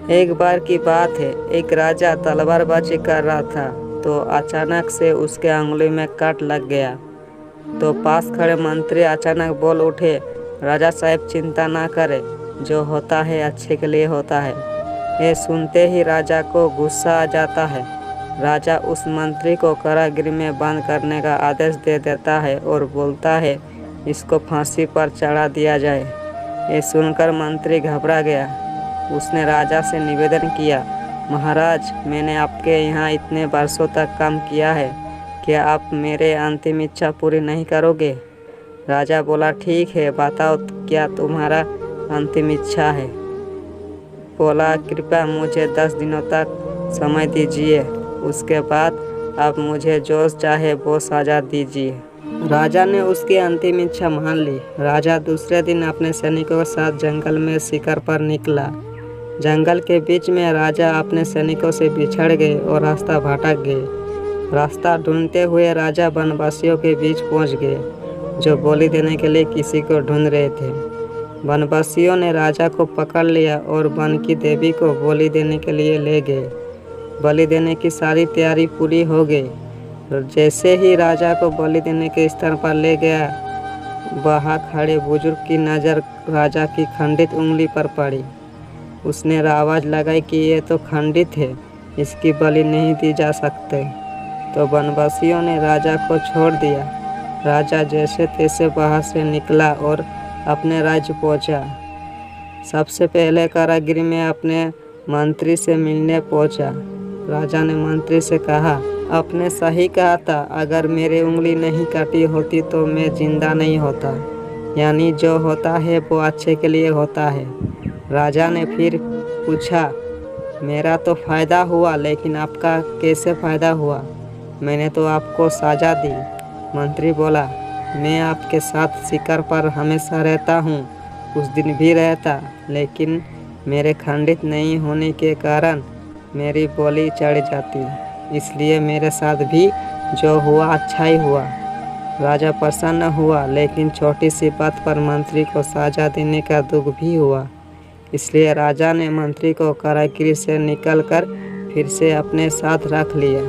एक बार की बात है, एक राजा तलवारबाजी कर रहा था तो अचानक से उसके अंगुली में काट लग गया। तो पास खड़े मंत्री अचानक बोल उठे, राजा साहब चिंता ना करें, जो होता है अच्छे के लिए होता है। ये सुनते ही राजा को गुस्सा आ जाता है। राजा उस मंत्री को कारागृह में बंद करने का आदेश दे देता है और बोलता है, इसको फांसी पर चढ़ा दिया जाए। ये सुनकर मंत्री घबरा गया। उसने राजा से निवेदन किया, महाराज, मैंने आपके यहाँ इतने वर्षों तक काम किया है, क्या आप मेरे अंतिम इच्छा पूरी नहीं करोगे? राजा बोला, ठीक है, बताओ क्या तुम्हारा अंतिम इच्छा है? बोला, कृपया मुझे 10 दिनों तक समय दीजिए, उसके बाद आप मुझे जो चाहे वो सजा दीजिए। राजा ने उसकी अंतिम इच्छा मान ली। राजा दूसरे दिन अपने सैनिकों के साथ जंगल में शिकार पर निकला। जंगल के बीच में राजा अपने सैनिकों से बिछड़ गए और रास्ता भटक गए। रास्ता ढूंढते हुए राजा वनवासियों के बीच पहुंच गए, जो बलि देने के लिए किसी को ढूंढ रहे थे। वनवासियों ने राजा को पकड़ लिया और वन की देवी को बलि देने के लिए ले गए। बलि देने की सारी तैयारी पूरी हो गई। जैसे ही राजा को बलि देने के स्थान पर ले गया, वहाँ खड़े बुजुर्ग की नज़र राजा की खंडित उंगली पर पड़ी। उसने आवाज़ लगाई कि ये तो खंडित है, इसकी बलि नहीं दी जा सकती। तो वनवासियों ने राजा को छोड़ दिया। राजा जैसे तैसे वहाँ से निकला और अपने राज्य पहुँचा। सबसे पहले कारागृह में अपने मंत्री से मिलने पहुँचा। राजा ने मंत्री से कहा, आपने सही कहा था, अगर मेरी उंगली नहीं काटी होती तो मैं जिंदा नहीं होता। यानी जो होता है वो अच्छे के लिए होता है। राजा ने फिर पूछा, मेरा तो फ़ायदा हुआ, लेकिन आपका कैसे फ़ायदा हुआ? मैंने तो आपको सजा दी। मंत्री बोला, मैं आपके साथ शिकार पर हमेशा रहता हूँ, उस दिन भी रहता, लेकिन मेरे खंडित नहीं होने के कारण मेरी बलि चढ़ जाती, इसलिए मेरे साथ भी जो हुआ अच्छा ही हुआ। राजा प्रसन्न हुआ, लेकिन छोटी सी बात पर मंत्री को सजा देने का दुख भी हुआ। इसलिए राजा ने मंत्री को कारागृह से निकालकर फिर से अपने साथ रख लिया।